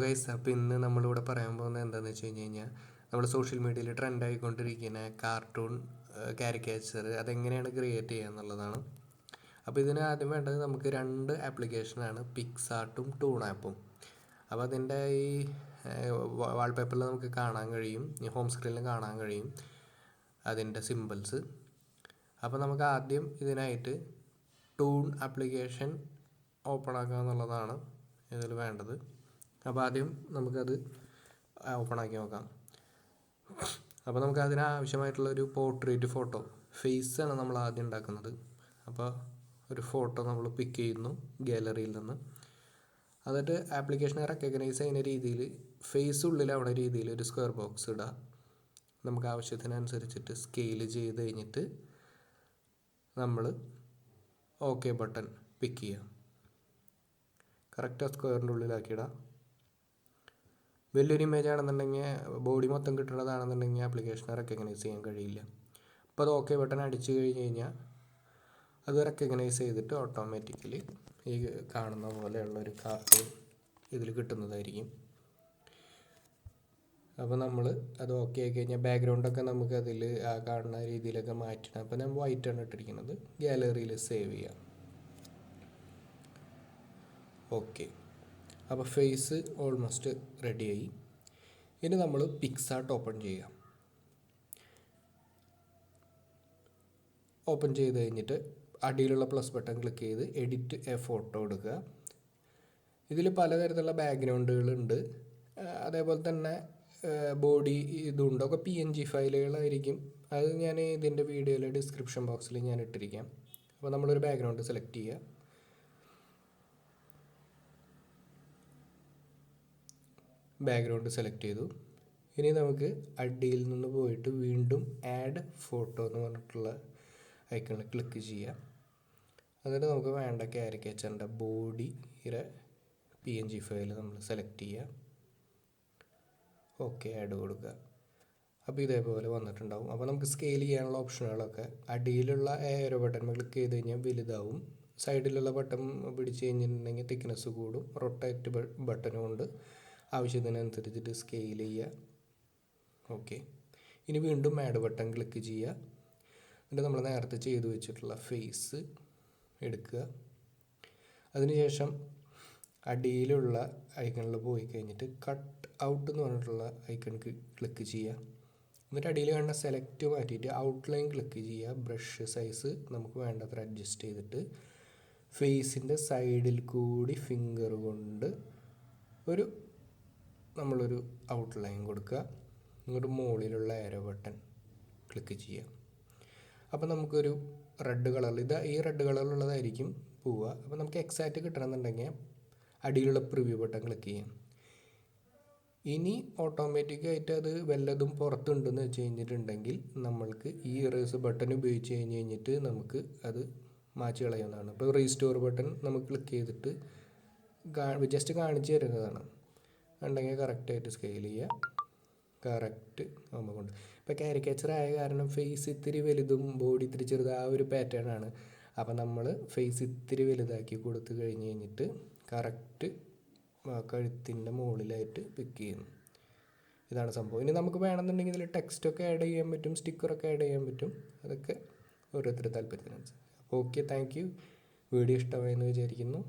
Guys, അപ്പോൾ ഇന്ന് നമ്മളിവിടെ പറയാൻ പോകുന്നത് എന്താണെന്ന് വെച്ച് കഴിഞ്ഞാൽ നമ്മൾ സോഷ്യൽ മീഡിയയിൽ ട്രെൻഡ് ആയിക്കൊണ്ടിരിക്കുന്ന കാർട്ടൂൺ കാരിക്കേച്ചർ അതെങ്ങനെയാണ് ക്രിയേറ്റ് ചെയ്യുക എന്നുള്ളതാണ്. അപ്പോൾ ഇതിന് ആദ്യം വേണ്ടത് നമുക്ക് രണ്ട് ആപ്ലിക്കേഷനാണ്, പിക്സാർട്ടും ടൂണാപ്പും. അപ്പോൾ അതിൻ്റെ ഈ വാൾപേപ്പറിൽ നമുക്ക് കാണാൻ കഴിയും, ഈ ഹോം സ്ക്രീനിൽ കാണാൻ കഴിയും അതിൻ്റെ സിമ്പിൾസ്. അപ്പോൾ നമുക്ക് ആദ്യം ഇതിനായിട്ട് ടൂൺ ആപ്ലിക്കേഷൻ ഓപ്പൺ ആക്കുക എന്നുള്ളതാണ് ഇതിൽ വേണ്ടത്. അപ്പോൾ ആദ്യം നമുക്കത് ഓപ്പൺ ആക്കി നോക്കാം. അപ്പോൾ നമുക്ക് അതിനാവശ്യമായിട്ടുള്ളൊരു പോർട്രേറ്റ് ഫോട്ടോ, ഫേസാണ് നമ്മൾ ആദ്യം ഉണ്ടാക്കുന്നത്. അപ്പോൾ ഒരു ഫോട്ടോ നമ്മൾ പിക്ക് ചെയ്യുന്നു ഗാലറിയിൽ നിന്ന്. എന്നിട്ട് ആപ്ലിക്കേഷനെ റെക്കഗ്നൈസ് ചെയ്യുന്ന രീതിയിൽ ഫേസ് ഉള്ളിലാവുന്ന രീതിയിൽ ഒരു സ്ക്വയർ ബോക്സ് ഇടുക. നമുക്ക് ആവശ്യത്തിനനുസരിച്ചിട്ട് സ്കെയിൽ ചെയ്ത് കഴിഞ്ഞിട്ട് നമ്മൾ ഓക്കെ ബട്ടൺ പിക്ക് ചെയ്യുക. കറക്റ്റ് ആ സ്ക്വയറിൻ്റെ ഉള്ളിലാക്കിയിടാം. വലിയൊരു ഇമേജ് ആണെന്നുണ്ടെങ്കിൽ, ബോഡി മൊത്തം കിട്ടുന്നതാണെന്നുണ്ടെങ്കിൽ ആപ്ലിക്കേഷനെ റെക്കഗ്നൈസ് ചെയ്യാൻ കഴിയില്ല. അപ്പോൾ അത് ഓക്കെ ബട്ടൺ അടിച്ചു കഴിഞ്ഞ് കഴിഞ്ഞാൽ അത് റെക്കഗ്നൈസ് ചെയ്തിട്ട് ഓട്ടോമാറ്റിക്കലി ഈ കാണുന്ന പോലെയുള്ളൊരു കാർട്ടൂൺ ഇതിൽ കിട്ടുന്നതായിരിക്കും. അപ്പോൾ നമ്മൾ അത് ഓക്കെ ആക്കി കഴിഞ്ഞാൽ ബാക്ക്ഗ്രൗണ്ടൊക്കെ നമുക്ക് അതിൽ ആ കാണുന്ന രീതിയിലൊക്കെ മാറ്റണം. അപ്പോൾ ഞാൻ വൈറ്റാണ് ഇട്ടിരിക്കുന്നത്. ഗാലറിയിൽ സേവ് ചെയ്യാം. ഓക്കെ, അപ്പോൾ ഫേസ് ഓൾമോസ്റ്റ് റെഡിയായി. ഇനി നമ്മൾ പിക്സാർട്ട് ഓപ്പൺ ചെയ്യുക. ഓപ്പൺ ചെയ്ത് കഴിഞ്ഞിട്ട് അടിയിലുള്ള പ്ലസ് ബട്ടൺ ക്ലിക്ക് ചെയ്ത് എഡിറ്റ് എ ഫോട്ടോ എടുക്കുക. ഇതിൽ പലതരത്തിലുള്ള ബാക്ക്ഗ്രൗണ്ടുകളുണ്ട്, അതേപോലെ തന്നെ ബോഡി ഇതുണ്ട്. ഒക്കെ PNG ഫയലുകളായിരിക്കും. അത് ഞാൻ ഇതിൻ്റെ വീഡിയോയിലെ ഡിസ്ക്രിപ്ഷൻ ബോക്സിൽ ഞാൻ ഇട്ടിരിക്കാം. അപ്പോൾ നമ്മളൊരു ബാക്ക്ഗ്രൗണ്ട് സെലക്ട് ചെയ്യുക. ബാക്ക്ഗ്രൗണ്ട് സെലക്ട് ചെയ്തു. ഇനി നമുക്ക് അടിയിൽ നിന്ന് പോയിട്ട് വീണ്ടും ആഡ് ഫോട്ടോ എന്ന് പറഞ്ഞിട്ടുള്ള ഐക്കണിൽ ക്ലിക്ക് ചെയ്യാം. എന്നിട്ട് നമുക്ക് വേണ്ട കാരിക്കേച്ചറിൻ്റെ ബോഡിയുടെ PNG ഫയൽ നമ്മൾ സെലക്ട് ചെയ്യുക. ഓക്കെ, ആഡ് കൊടുക്കുക. അപ്പോൾ ഇതേപോലെ വന്നിട്ടുണ്ടാവും. അപ്പോൾ നമുക്ക് സ്കെയിൽ ചെയ്യാനുള്ള ഓപ്ഷനുകളൊക്കെ അടിയിലുള്ള ഏരോ ബട്ടൺ ക്ലിക്ക് ചെയ്ത് കഴിഞ്ഞാൽ വലുതാവും. സൈഡിലുള്ള ബട്ടൺ പിടിച്ച് കഴിഞ്ഞിട്ടുണ്ടെങ്കിൽ തിക്നെസ് കൂടും. റൊട്ടേറ്റ് ബട്ടൺ കൊണ്ട് ആവശ്യത്തിനനുസരിച്ചിട്ട് സ്കെയിൽ ചെയ്യുക. ഓക്കെ, ഇനി വീണ്ടും ആഡ് ബട്ടൺ ക്ലിക്ക് ചെയ്യുക. എന്നിട്ട് നമ്മൾ നേരത്തെ ചെയ്തു വെച്ചിട്ടുള്ള ഫേസ് എടുക്കുക. അതിനുശേഷം അടിയിലുള്ള ഐക്കണിൽ പോയി കഴിഞ്ഞിട്ട് കട്ട് ഔട്ട് എന്ന് പറഞ്ഞിട്ടുള്ള ഐക്കണിക്ക് ക്ലിക്ക് ചെയ്യുക. എന്നിട്ട് അടിയിൽ കാണുന്ന സെലക്ട് മാറ്റിയിട്ട് ഔട്ട്ലൈൻ ക്ലിക്ക് ചെയ്യുക. ബ്രഷ് സൈസ് നമുക്ക് വേണ്ടത്ര അഡ്ജസ്റ്റ് ചെയ്തിട്ട് ഫേസിൻ്റെ സൈഡിൽ കൂടി ഫിംഗർ കൊണ്ട് നമ്മളൊരു ഔട്ട്ലൈൻ കൊടുക്കുക. ഇങ്ങോട്ട് മുകളിലുള്ള ഏരോ ബട്ടൺ ക്ലിക്ക് ചെയ്യുക. അപ്പോൾ നമുക്കൊരു റെഡ് കളറിൽ ഈ റെഡ് കളറിലുള്ളതായിരിക്കും പോവുക. അപ്പോൾ നമുക്ക് എക്സാക്റ്റ് കിട്ടണമെന്നുണ്ടെങ്കിൽ അടിയിലുള്ള പ്രിവ്യൂ ബട്ടൺ ക്ലിക്ക് ചെയ്യാം. ഇനി ഓട്ടോമാറ്റിക്കായിട്ട് അത് വല്ലതും പുറത്തുണ്ടെന്ന് വെച്ച് കഴിഞ്ഞിട്ടുണ്ടെങ്കിൽ നമ്മൾക്ക് ഈ ഇറേസ് ബട്ടൺ ഉപയോഗിച്ച് കഴിഞ്ഞിട്ട് നമുക്ക് അത് മാറ്റി കളയുന്നതാണ്. ഇപ്പോൾ റീസ്റ്റോർ ബട്ടൺ നമുക്ക് ക്ലിക്ക് ചെയ്തിട്ട് ജസ്റ്റ് കാണിച്ചു തരുന്നതാണ്. ഉണ്ടെങ്കിൽ കറക്റ്റായിട്ട് സ്കെയിൽ ചെയ്യുക. കറക്റ്റ് ആകുമ്പോൾ കൊണ്ട് ഇപ്പോൾ കാരിക്കേച്ചർ ആയ കാരണം ഫേസ് ഇത്തിരി വലുതും ബോഡി ഇത്തിരി ചെറുത്, ആ ഒരു പാറ്റേൺ ആണ്. അപ്പോൾ നമ്മൾ ഫേസ് ഇത്തിരി വലുതാക്കി കൊടുത്തു കഴിഞ്ഞിട്ട് കറക്റ്റ് കഴുത്തിൻ്റെ മുകളിലായിട്ട് പിക്ക് ചെയ്യുന്നു. ഇതാണ് സംഭവം. ഇനി നമുക്ക് വേണമെന്നുണ്ടെങ്കിൽ ഇതിൽ ടെക്സ്റ്റൊക്കെ ആഡ് ചെയ്യാൻ പറ്റും, സ്റ്റിക്കറൊക്കെ ആഡ് ചെയ്യാൻ പറ്റും. അതൊക്കെ ഓരോരുത്തരുടെ താല്പര്യത്തിനനുസരിച്ച്. Okay, thank you. വീഡിയോ ഇഷ്ടമായെന്ന് വിചാരിക്കുന്നു.